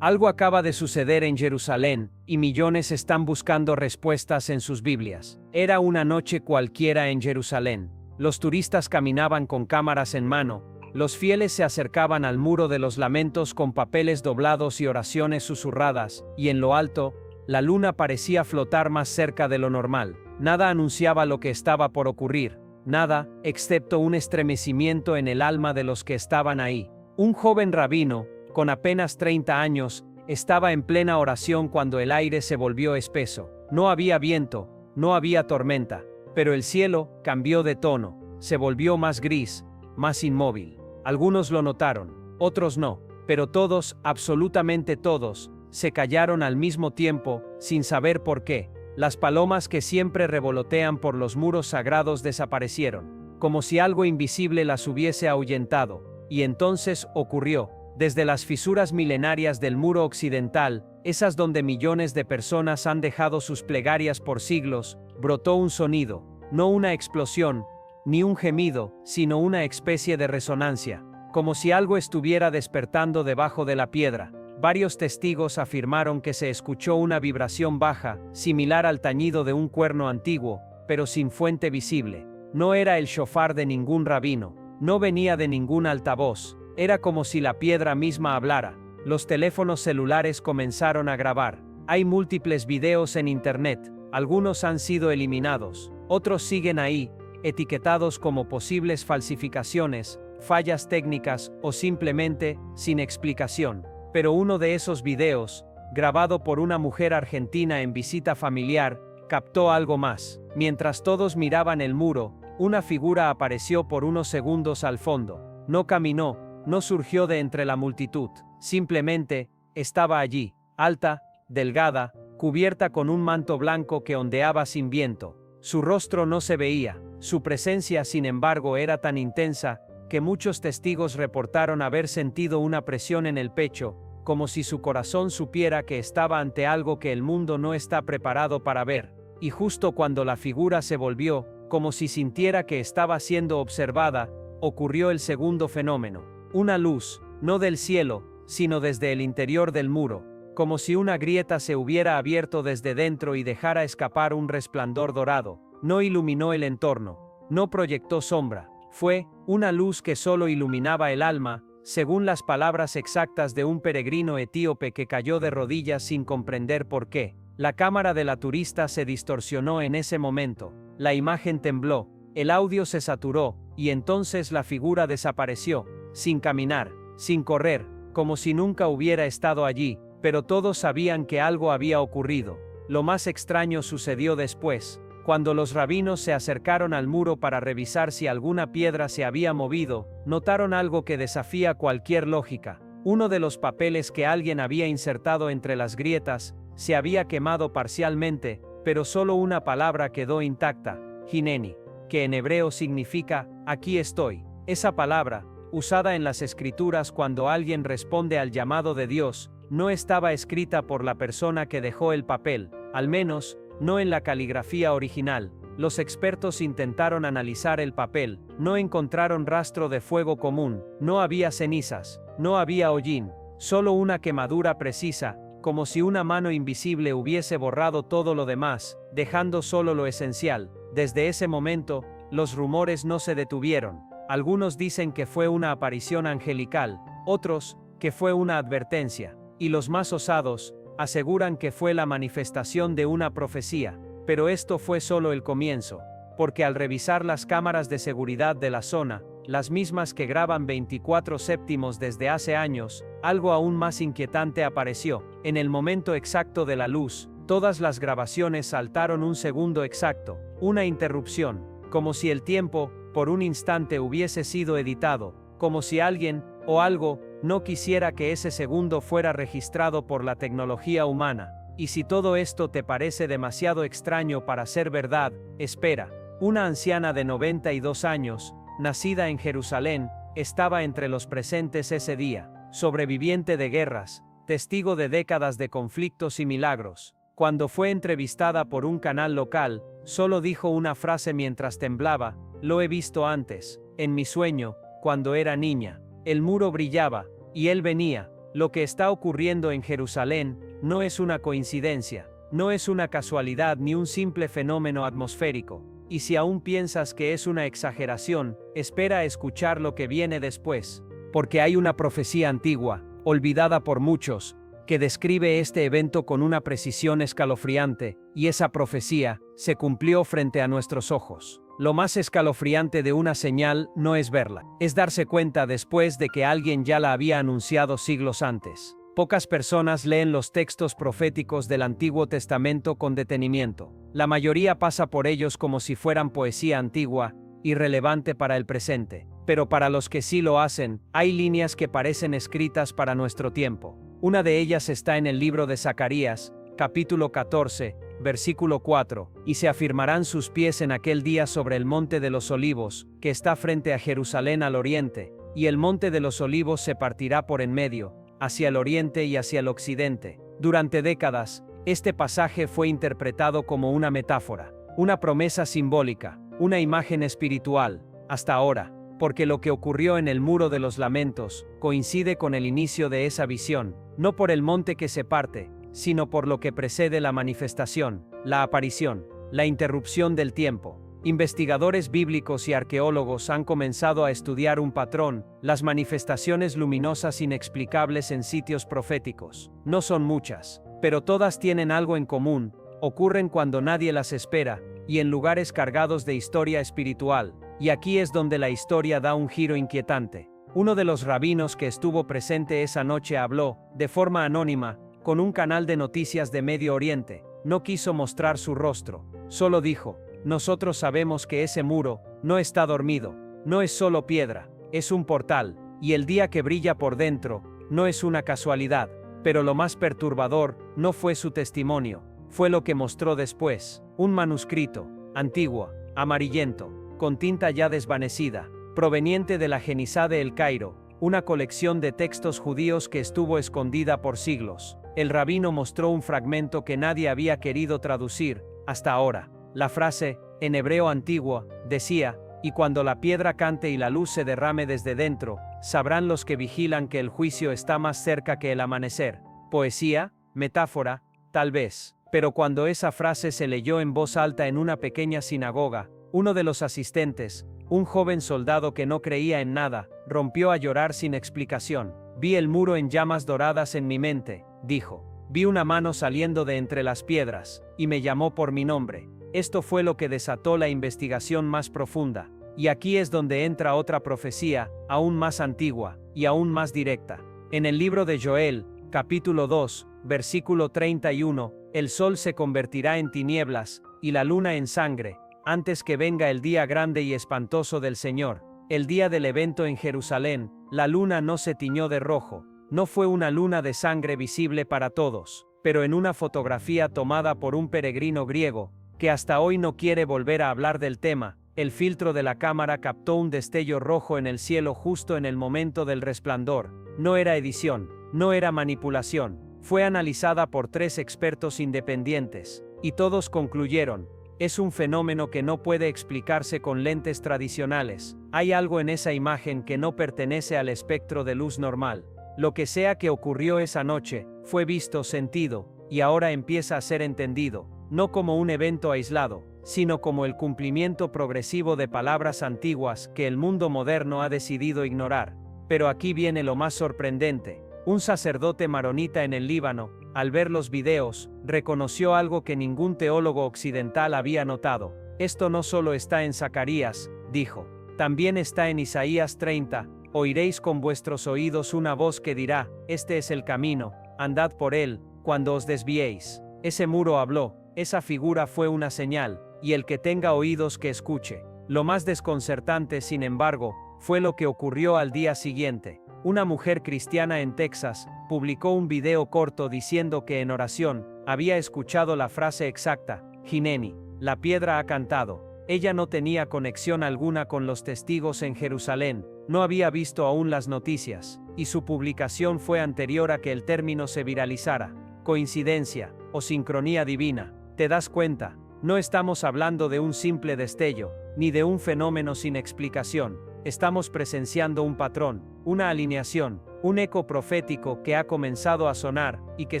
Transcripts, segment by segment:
Algo acaba de suceder en Jerusalén, y millones están buscando respuestas en sus Biblias. Era una noche cualquiera en Jerusalén. Los turistas caminaban con cámaras en mano, los fieles se acercaban al muro de los lamentos con papeles doblados y oraciones susurradas, y en lo alto, la luna parecía flotar más cerca de lo normal. Nada anunciaba lo que estaba por ocurrir, nada, excepto un estremecimiento en el alma de los que estaban ahí. Un joven rabino, con apenas 30 años, estaba en plena oración cuando el aire se volvió espeso. No había viento, no había tormenta, pero el cielo cambió de tono, se volvió más gris, más inmóvil. Algunos lo notaron, otros no, pero todos, absolutamente todos, se callaron al mismo tiempo, sin saber por qué. Las palomas que siempre revolotean por los muros sagrados desaparecieron, como si algo invisible las hubiese ahuyentado, y entonces ocurrió. Desde las fisuras milenarias del muro occidental, esas donde millones de personas han dejado sus plegarias por siglos, brotó un sonido, no una explosión, ni un gemido, sino una especie de resonancia, como si algo estuviera despertando debajo de la piedra. Varios testigos afirmaron que se escuchó una vibración baja, similar al tañido de un cuerno antiguo, pero sin fuente visible. No era el shofar de ningún rabino, no venía de ningún altavoz. Era como si la piedra misma hablara. Los teléfonos celulares comenzaron a grabar. Hay múltiples videos en internet, algunos han sido eliminados, otros siguen ahí, etiquetados como posibles falsificaciones, fallas técnicas o simplemente, sin explicación. Pero uno de esos videos, grabado por una mujer argentina en visita familiar, captó algo más. Mientras todos miraban el muro, una figura apareció por unos segundos al fondo. No caminó, no surgió de entre la multitud, simplemente, estaba allí, alta, delgada, cubierta con un manto blanco que ondeaba sin viento. Su rostro no se veía, su presencia sin embargo era tan intensa, que muchos testigos reportaron haber sentido una presión en el pecho, como si su corazón supiera que estaba ante algo que el mundo no está preparado para ver. Y justo cuando la figura se volvió, como si sintiera que estaba siendo observada, ocurrió el segundo fenómeno. Una luz, no del cielo, sino desde el interior del muro, como si una grieta se hubiera abierto desde dentro y dejara escapar un resplandor dorado. No iluminó el entorno, no proyectó sombra, fue una luz que solo iluminaba el alma, según las palabras exactas de un peregrino etíope que cayó de rodillas sin comprender por qué. La cámara de la turista se distorsionó en ese momento, la imagen tembló, el audio se saturó, y entonces la figura desapareció, sin caminar, sin correr, como si nunca hubiera estado allí, pero todos sabían que algo había ocurrido. Lo más extraño sucedió después, cuando los rabinos se acercaron al muro para revisar si alguna piedra se había movido, notaron algo que desafía cualquier lógica. Uno de los papeles que alguien había insertado entre las grietas, se había quemado parcialmente, pero solo una palabra quedó intacta, Hineni, que en hebreo significa, aquí estoy. Esa palabra, usada en las escrituras cuando alguien responde al llamado de Dios, no estaba escrita por la persona que dejó el papel, al menos, no en la caligrafía original. Los expertos intentaron analizar el papel, no encontraron rastro de fuego común, no había cenizas, no había hollín, solo una quemadura precisa, como si una mano invisible hubiese borrado todo lo demás, dejando solo lo esencial. Desde ese momento, los rumores no se detuvieron. Algunos dicen que fue una aparición angelical, otros, que fue una advertencia, y los más osados, aseguran que fue la manifestación de una profecía. Pero esto fue solo el comienzo, porque al revisar las cámaras de seguridad de la zona, las mismas que graban 24/7 desde hace años, algo aún más inquietante apareció. En el momento exacto de la luz, todas las grabaciones saltaron un segundo exacto, una interrupción, como si el tiempo, por un instante hubiese sido editado, como si alguien, o algo, no quisiera que ese segundo fuera registrado por la tecnología humana. Y si todo esto te parece demasiado extraño para ser verdad, espera. Una anciana de 92 años, nacida en Jerusalén, estaba entre los presentes ese día, sobreviviente de guerras, testigo de décadas de conflictos y milagros. Cuando fue entrevistada por un canal local, solo dijo una frase mientras temblaba: lo he visto antes, en mi sueño, cuando era niña. El muro brillaba, y él venía, Lo que está ocurriendo en Jerusalén no es una coincidencia, no es una casualidad ni un simple fenómeno atmosférico. Y si aún piensas que es una exageración, espera a escuchar lo que viene después. Porque hay una profecía antigua, olvidada por muchos, que describe este evento con una precisión escalofriante, y esa profecía se cumplió frente a nuestros ojos. Lo más escalofriante de una señal no es verla, es darse cuenta después de que alguien ya la había anunciado siglos antes. Pocas personas leen los textos proféticos del Antiguo Testamento con detenimiento. La mayoría pasa por ellos como si fueran poesía antigua, irrelevante para el presente. Pero para los que sí lo hacen, hay líneas que parecen escritas para nuestro tiempo. Una de ellas está en el libro de Zacarías, capítulo 14, versículo 4, y se afirmarán sus pies en aquel día sobre el monte de los olivos, que está frente a Jerusalén al oriente, y el monte de los olivos se partirá por en medio, hacia el oriente y hacia el occidente. Durante décadas, este pasaje fue interpretado como una metáfora, una promesa simbólica, una imagen espiritual, hasta ahora, porque lo que ocurrió en el Muro de los Lamentos coincide con el inicio de esa visión, no por el monte que se parte, sino por lo que precede la manifestación, la aparición, la interrupción del tiempo. Investigadores bíblicos y arqueólogos han comenzado a estudiar un patrón: las manifestaciones luminosas inexplicables en sitios proféticos. No son muchas, pero todas tienen algo en común, ocurren cuando nadie las espera, y en lugares cargados de historia espiritual. Y aquí es donde la historia da un giro inquietante. Uno de los rabinos que estuvo presente esa noche habló, de forma anónima, con un canal de noticias de Medio Oriente. No quiso mostrar su rostro, solo dijo: nosotros sabemos que ese muro no está dormido, no es solo piedra, es un portal, y el día que brilla por dentro no es una casualidad. Pero lo más perturbador no fue su testimonio, fue lo que mostró después: un manuscrito, antiguo, amarillento, con tinta ya desvanecida, proveniente de la Genizá de El Cairo, una colección de textos judíos que estuvo escondida por siglos. El rabino mostró un fragmento que nadie había querido traducir hasta ahora. La frase, en hebreo antiguo, decía: y cuando la piedra cante y la luz se derrame desde dentro, sabrán los que vigilan que el juicio está más cerca que el amanecer. Poesía, metáfora, tal vez. Pero cuando esa frase se leyó en voz alta en una pequeña sinagoga, uno de los asistentes, un joven soldado que no creía en nada, rompió a llorar sin explicación. Vi el muro en llamas doradas en mi mente, dijo. Vi una mano saliendo de entre las piedras, y me llamó por mi nombre. Esto fue lo que desató la investigación más profunda. Y aquí es donde entra otra profecía, aún más antigua, y aún más directa. En el libro de Joel, capítulo 2, versículo 31, el sol se convertirá en tinieblas, y la luna en sangre, antes que venga el día grande y espantoso del Señor. El día del evento en Jerusalén, la luna no se tiñó de rojo, no fue una luna de sangre visible para todos, pero en una fotografía tomada por un peregrino griego, que hasta hoy no quiere volver a hablar del tema, el filtro de la cámara captó un destello rojo en el cielo justo en el momento del resplandor. No era edición, no era manipulación, fue analizada por 3 expertos independientes, y todos concluyeron: es un fenómeno que no puede explicarse con lentes tradicionales. Hay algo en esa imagen que no pertenece al espectro de luz normal. Lo que sea que ocurrió esa noche, fue visto, sentido, y ahora empieza a ser entendido, no como un evento aislado, sino como el cumplimiento progresivo de palabras antiguas que el mundo moderno ha decidido ignorar. Pero aquí viene lo más sorprendente. Un sacerdote maronita en el Líbano, al ver los videos, reconoció algo que ningún teólogo occidental había notado. Esto no solo está en Zacarías, dijo, también está en Isaías 30, oiréis con vuestros oídos una voz que dirá: este es el camino, andad por él, cuando os desviéis. Ese muro habló, esa figura fue una señal, y el que tenga oídos que escuche. Lo más desconcertante, sin embargo, fue lo que ocurrió al día siguiente. Una mujer cristiana en Texas publicó un video corto diciendo que en oración había escuchado la frase exacta: Hineni, la piedra ha cantado. Ella no tenía conexión alguna con los testigos en Jerusalén, no había visto aún las noticias, y su publicación fue anterior a que el término se viralizara. ¿Coincidencia o sincronía divina? ¿Te das cuenta? No estamos hablando de un simple destello, ni de un fenómeno sin explicación. Estamos presenciando un patrón, una alineación, un eco profético que ha comenzado a sonar, y que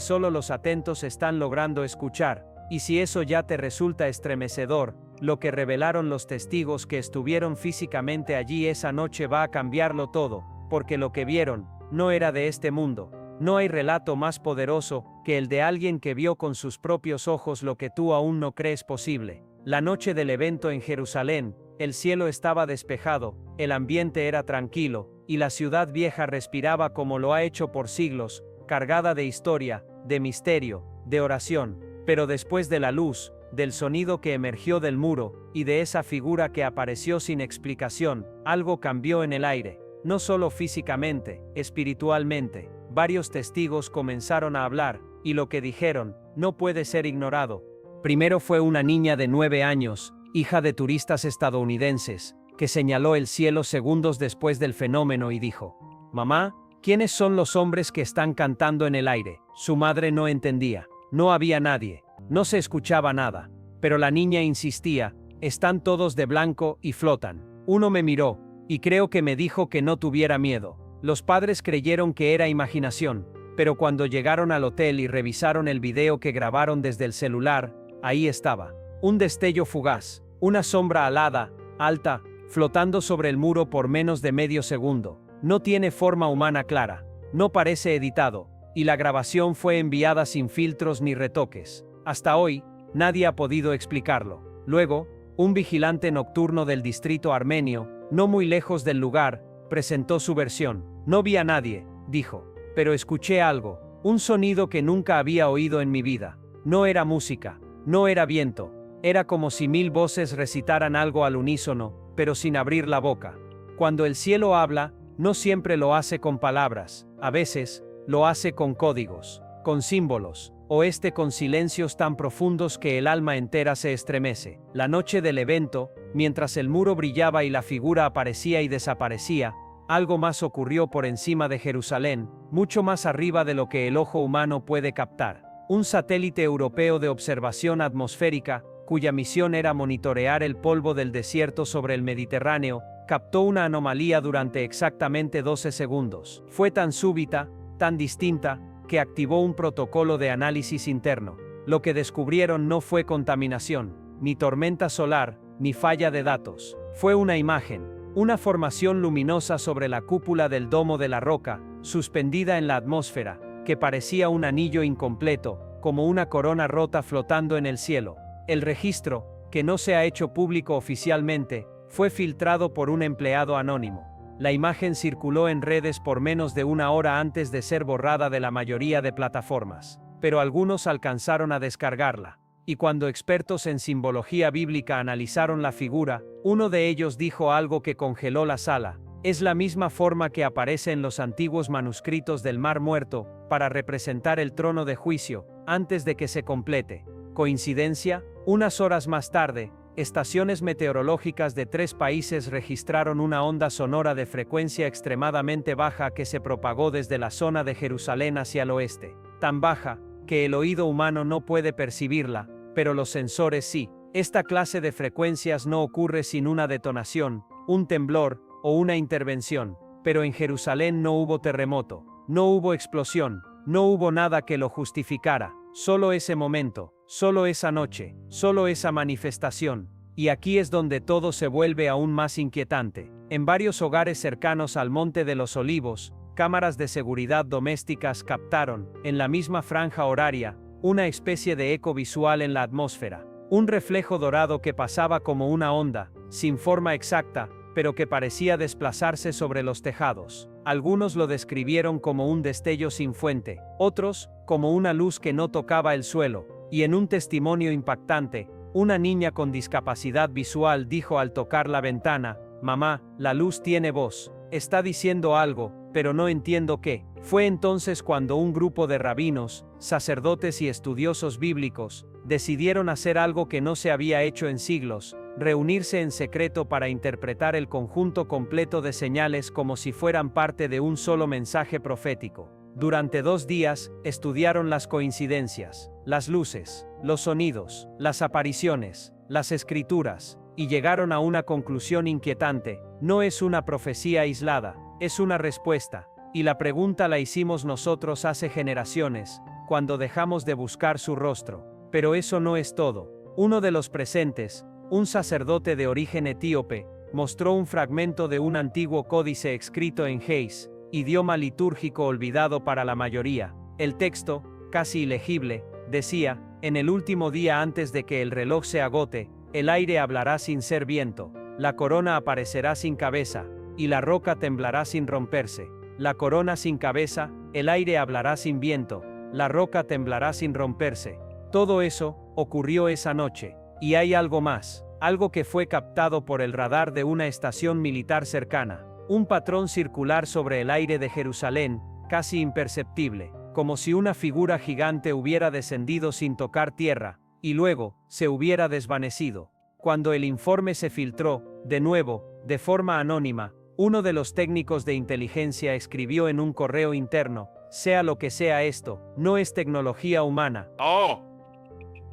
solo los atentos están logrando escuchar. Y si eso ya te resulta estremecedor, lo que revelaron los testigos que estuvieron físicamente allí esa noche va a cambiarlo todo, porque lo que vieron no era de este mundo. No hay relato más poderoso que el de alguien que vio con sus propios ojos lo que tú aún no crees posible. La noche del evento en Jerusalén, el cielo estaba despejado, el ambiente era tranquilo, y la ciudad vieja respiraba como lo ha hecho por siglos, cargada de historia, de misterio, de oración. Pero después de la luz, del sonido que emergió del muro, y de esa figura que apareció sin explicación, algo cambió en el aire. No solo físicamente, espiritualmente. Varios testigos comenzaron a hablar, y lo que dijeron no puede ser ignorado. Primero fue una niña de 9 años, hija de turistas estadounidenses, que señaló el cielo segundos después del fenómeno y dijo: «Mamá, ¿quiénes son los hombres que están cantando en el aire?». Su madre no entendía. No había nadie. No se escuchaba nada. Pero la niña insistía: «Están todos de blanco y flotan». Uno me miró, y creo que me dijo que no tuviera miedo. Los padres creyeron que era imaginación, pero cuando llegaron al hotel y revisaron el video que grabaron desde el celular, ahí estaba. Un destello fugaz, una sombra alada, alta, flotando sobre el muro por menos de medio segundo. No tiene forma humana clara, no parece editado, y la grabación fue enviada sin filtros ni retoques. Hasta hoy, nadie ha podido explicarlo. Luego, un vigilante nocturno del distrito armenio, no muy lejos del lugar, presentó su versión. «No vi a nadie», dijo, «pero escuché algo, un sonido que nunca había oído en mi vida. No era música, no era viento, era como si 1000 voces recitaran algo al unísono, pero sin abrir la boca. Cuando el cielo habla, no siempre lo hace con palabras, a veces, lo hace con códigos, con símbolos, o con silencios tan profundos que el alma entera se estremece». La noche del evento, mientras el muro brillaba y la figura aparecía y desaparecía, algo más ocurrió por encima de Jerusalén, mucho más arriba de lo que el ojo humano puede captar. Un satélite europeo de observación atmosférica, cuya misión era monitorear el polvo del desierto sobre el Mediterráneo, captó una anomalía durante exactamente 12 segundos. Fue tan súbita, tan distinta, que activó un protocolo de análisis interno. Lo que descubrieron no fue contaminación, ni tormenta solar, ni falla de datos. Fue una imagen. Una formación luminosa sobre la cúpula del domo de la roca, suspendida en la atmósfera, que parecía un anillo incompleto, como una corona rota flotando en el cielo. El registro, que no se ha hecho público oficialmente, fue filtrado por un empleado anónimo. La imagen circuló en redes por menos de una hora antes de ser borrada de la mayoría de plataformas, pero algunos alcanzaron a descargarla. Y cuando expertos en simbología bíblica analizaron la figura, uno de ellos dijo algo que congeló la sala: «Es la misma forma que aparece en los antiguos manuscritos del Mar Muerto, para representar el trono de juicio, antes de que se complete». ¿Coincidencia? Unas horas más tarde, estaciones meteorológicas de 3 países registraron una onda sonora de frecuencia extremadamente baja que se propagó desde la zona de Jerusalén hacia el oeste. Tan baja, que el oído humano no puede percibirla, pero los sensores sí. Esta clase de frecuencias no ocurre sin una detonación, un temblor, o una intervención. Pero en Jerusalén no hubo terremoto, no hubo explosión, no hubo nada que lo justificara. Solo ese momento, solo esa noche, solo esa manifestación. Y aquí es donde todo se vuelve aún más inquietante. En varios hogares cercanos al Monte de los Olivos, cámaras de seguridad domésticas captaron, en la misma franja horaria, una especie de eco visual en la atmósfera. Un reflejo dorado que pasaba como una onda, sin forma exacta, pero que parecía desplazarse sobre los tejados. Algunos lo describieron como un destello sin fuente, otros, como una luz que no tocaba el suelo, y en un testimonio impactante, una niña con discapacidad visual dijo al tocar la ventana: «Mamá, la luz tiene voz, está diciendo algo, pero no entiendo qué». Fue entonces cuando un grupo de rabinos, sacerdotes y estudiosos bíblicos, decidieron hacer algo que no se había hecho en siglos: reunirse en secreto para interpretar el conjunto completo de señales como si fueran parte de un solo mensaje profético. Durante 2 días, estudiaron las coincidencias, las luces, los sonidos, las apariciones, las escrituras, y llegaron a una conclusión inquietante: no es una profecía aislada, es una respuesta. y la pregunta la hicimos nosotros hace generaciones, cuando dejamos de buscar su rostro. Pero eso no es todo. Uno de los presentes, un sacerdote de origen etíope, mostró un fragmento de un antiguo códice escrito en ge'ez, idioma litúrgico olvidado para la mayoría. El texto, casi ilegible, decía: en el último día antes de que el reloj se agote, el aire hablará sin ser viento, la corona aparecerá sin cabeza, y la roca temblará sin romperse. La corona sin cabeza, el aire hablará sin viento, la roca temblará sin romperse. Todo eso ocurrió esa noche. Y hay algo más, algo que fue captado por el radar de una estación militar cercana. Un patrón circular sobre el aire de Jerusalén, casi imperceptible, como si una figura gigante hubiera descendido sin tocar tierra, y luego, se hubiera desvanecido. Cuando el informe se filtró, de nuevo, de forma anónima, uno de los técnicos de inteligencia escribió en un correo interno: sea lo que sea esto, no es tecnología humana.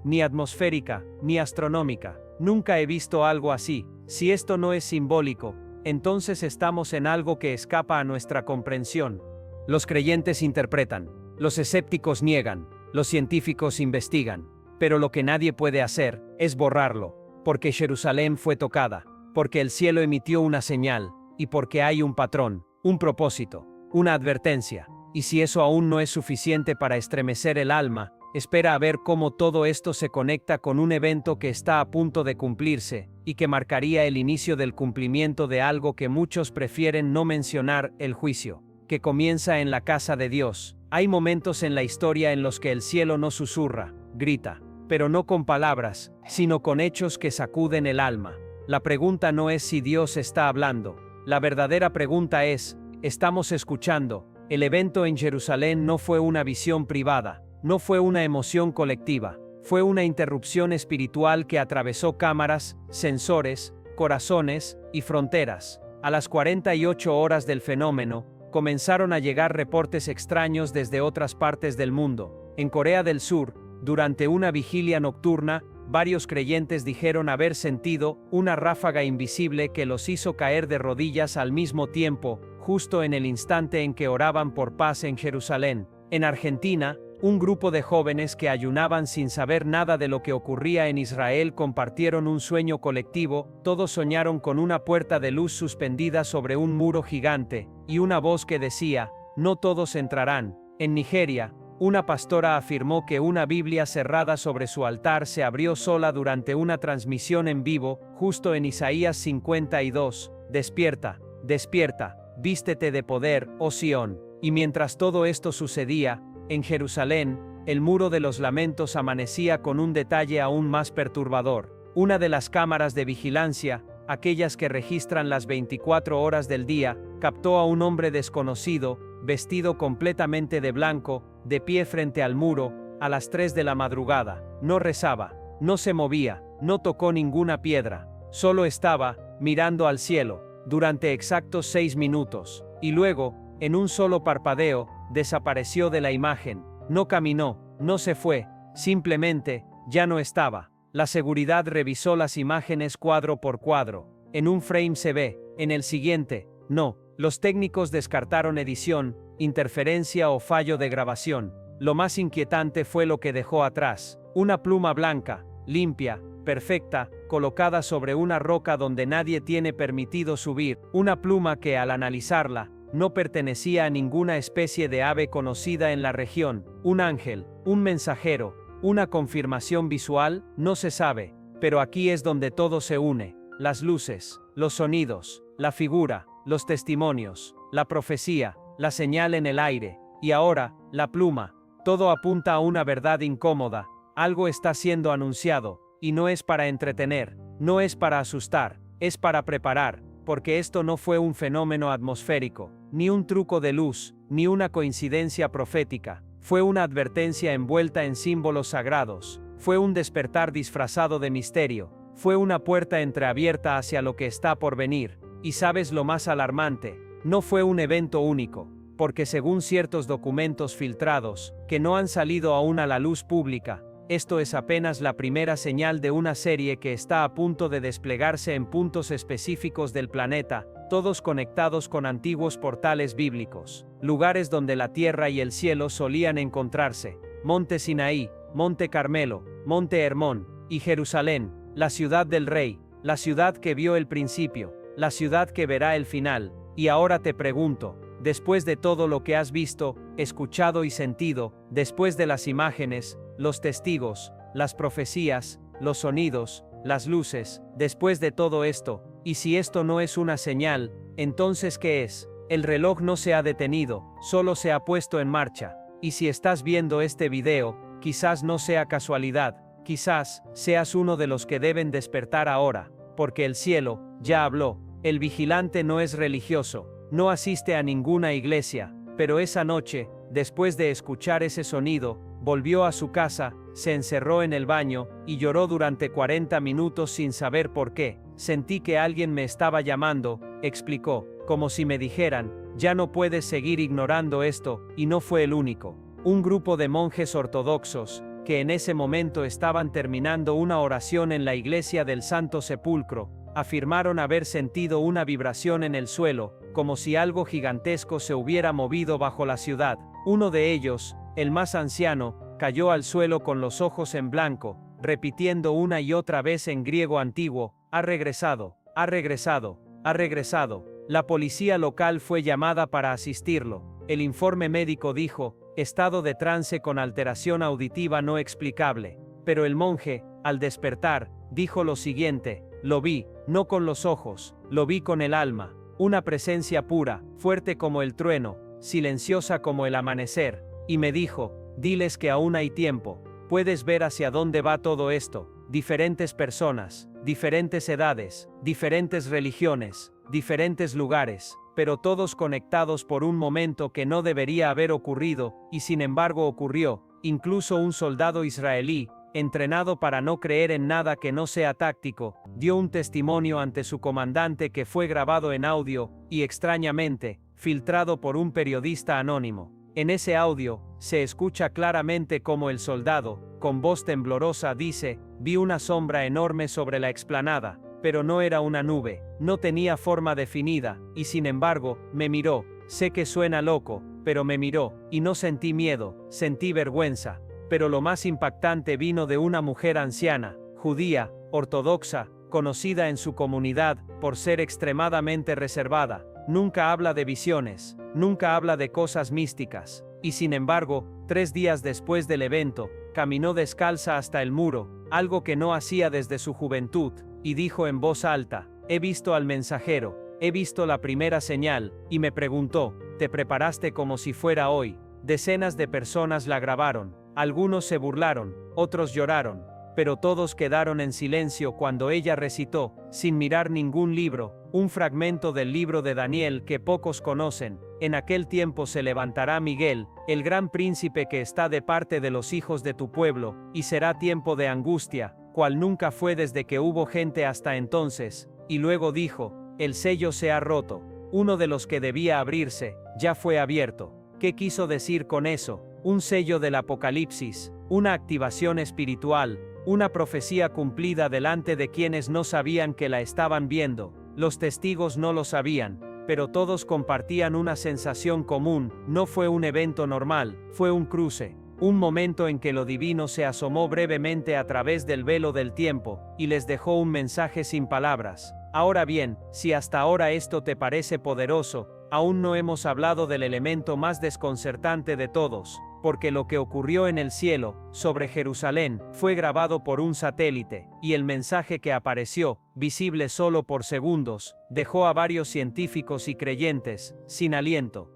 Ni atmosférica, ni astronómica. Nunca he visto algo así. Si esto no es simbólico, entonces estamos en algo que escapa a nuestra comprensión. Los creyentes interpretan, los escépticos niegan, los científicos investigan, pero lo que nadie puede hacer es borrarlo, porque Jerusalén fue tocada, porque el cielo emitió una señal, y porque hay un patrón, un propósito, una advertencia. Y si eso aún no es suficiente para estremecer el alma, espera a ver cómo todo esto se conecta con un evento que está a punto de cumplirse, y que marcaría el inicio del cumplimiento de algo que muchos prefieren no mencionar: el juicio, que comienza en la casa de Dios. Hay momentos en la historia en los que el cielo no susurra, grita, pero no con palabras, sino con hechos que sacuden el alma. La pregunta no es si Dios está hablando. La verdadera pregunta es: ¿estamos escuchando? El evento en Jerusalén no fue una visión privada, no fue una emoción colectiva, fue una interrupción espiritual que atravesó cámaras, sensores, corazones y fronteras. A las 48 horas del fenómeno, comenzaron a llegar reportes extraños desde otras partes del mundo. En Corea del Sur, durante una vigilia nocturna, varios creyentes dijeron haber sentido una ráfaga invisible que los hizo caer de rodillas al mismo tiempo, justo en el instante en que oraban por paz en Jerusalén. En Argentina, un grupo de jóvenes que ayunaban sin saber nada de lo que ocurría en Israel compartieron un sueño colectivo. Todos soñaron con una puerta de luz suspendida sobre un muro gigante, y una voz que decía: no todos entrarán. En Nigeria, una pastora afirmó que una Biblia cerrada sobre su altar se abrió sola durante una transmisión en vivo, justo en Isaías 52. Despierta, despierta, vístete de poder, oh Sión. Y mientras todo esto sucedía, en Jerusalén, el muro de los lamentos amanecía con un detalle aún más perturbador. Una de las cámaras de vigilancia, aquellas que registran las 24 horas del día, captó a un hombre desconocido, vestido completamente de blanco, de pie frente al muro, a las 3 de la madrugada. No rezaba, no se movía, no tocó ninguna piedra, solo estaba mirando al cielo, durante exactos 6 minutos, y luego, en un solo parpadeo, desapareció de la imagen. No caminó, no se fue, simplemente, ya no estaba. La seguridad revisó las imágenes cuadro por cuadro. En un frame se ve, en el siguiente, no. Los técnicos descartaron edición, interferencia o fallo de grabación. Lo más inquietante fue lo que dejó atrás: una pluma blanca, limpia, perfecta, colocada sobre una roca donde nadie tiene permitido subir. Una pluma que, al analizarla, no pertenecía a ninguna especie de ave conocida en la región. Un ángel, un mensajero, una confirmación visual, no se sabe. Pero aquí es donde todo se une: las luces, los sonidos, la figura, los testimonios, la profecía, la señal en el aire, y ahora, la pluma. Todo apunta a una verdad incómoda: algo está siendo anunciado, y no es para entretener, no es para asustar, es para preparar, porque esto no fue un fenómeno atmosférico, ni un truco de luz, ni una coincidencia profética. Fue una advertencia envuelta en símbolos sagrados, fue un despertar disfrazado de misterio, fue una puerta entreabierta hacia lo que está por venir. Y sabes lo más alarmante: no fue un evento único, porque según ciertos documentos filtrados, que no han salido aún a la luz pública, esto es apenas la primera señal de una serie que está a punto de desplegarse en puntos específicos del planeta. todos conectados con antiguos portales bíblicos, lugares donde la tierra y el cielo solían encontrarse: Monte Sinaí, Monte Carmelo, Monte Hermón, y Jerusalén, la ciudad del Rey, la ciudad que vio el principio, la ciudad que verá el final. Y ahora te pregunto, después de todo lo que has visto, escuchado y sentido, después de las imágenes, los testigos, las profecías, los sonidos, las luces, después de todo esto, y si esto no es una señal, entonces ¿qué es? El reloj no se ha detenido, solo se ha puesto en marcha. Y si estás viendo este video, quizás no sea casualidad, quizás seas uno de los que deben despertar ahora, porque el cielo ya habló. El vigilante no es religioso, no asiste a ninguna iglesia, pero esa noche, después de escuchar ese sonido, volvió a su casa, se encerró en el baño, y lloró durante 40 minutos sin saber por qué. Sentí que alguien me estaba llamando, explicó, como si me dijeran, ya no puedes seguir ignorando esto, y no fue el único. Un grupo de monjes ortodoxos, que en ese momento estaban terminando una oración en la iglesia del Santo Sepulcro, afirmaron haber sentido una vibración en el suelo, como si algo gigantesco se hubiera movido bajo la ciudad. Uno de ellos, el más anciano, cayó al suelo con los ojos en blanco, repitiendo una y otra vez en griego antiguo: ha regresado, ha regresado, ha regresado. La policía local fue llamada para asistirlo. El informe médico dijo: estado de trance con alteración auditiva no explicable. Pero el monje, al despertar, dijo lo siguiente: lo vi, no con los ojos, lo vi con el alma. Una presencia pura, fuerte como el trueno, silenciosa como el amanecer. Y me dijo: diles que aún hay tiempo. Puedes ver hacia dónde va todo esto. Diferentes personas, diferentes edades, diferentes religiones, diferentes lugares, pero todos conectados por un momento que no debería haber ocurrido, y sin embargo ocurrió. Incluso un soldado israelí, entrenado para no creer en nada que no sea táctico, dio un testimonio ante su comandante que fue grabado en audio, y extrañamente, filtrado por un periodista anónimo. En ese audio, se escucha claramente cómo el soldado, con voz temblorosa, dice: vi una sombra enorme sobre la explanada, pero no era una nube, no tenía forma definida, y sin embargo, me miró. Sé que suena loco, pero me miró, y no sentí miedo, sentí vergüenza. Pero lo más impactante vino de una mujer anciana, judía, ortodoxa, conocida en su comunidad por ser extremadamente reservada. Nunca habla de visiones, nunca habla de cosas místicas. Y sin embargo, 3 días después del evento, caminó descalza hasta el muro, algo que no hacía desde su juventud, y dijo en voz alta: he visto al mensajero, he visto la primera señal. Y me preguntó: ¿te preparaste como si fuera hoy? Decenas de personas la grabaron. Algunos se burlaron, otros lloraron, pero todos quedaron en silencio cuando ella recitó, sin mirar ningún libro, un fragmento del libro de Daniel que pocos conocen: en aquel tiempo se levantará Miguel, el gran príncipe que está de parte de los hijos de tu pueblo, y será tiempo de angustia, cual nunca fue desde que hubo gente hasta entonces. Y luego dijo: el sello se ha roto. Uno de los que debía abrirse, ya fue abierto. ¿Qué quiso decir con eso? Un sello del Apocalipsis, una activación espiritual, una profecía cumplida delante de quienes no sabían que la estaban viendo. Los testigos no lo sabían, pero todos compartían una sensación común. No fue un evento normal, fue un cruce, un momento en que lo divino se asomó brevemente a través del velo del tiempo, y les dejó un mensaje sin palabras. Ahora bien, si hasta ahora esto te parece poderoso, aún no hemos hablado del elemento más desconcertante de todos, porque lo que ocurrió en el cielo, sobre Jerusalén, fue grabado por un satélite, y el mensaje que apareció, visible solo por segundos, dejó a varios científicos y creyentes sin aliento.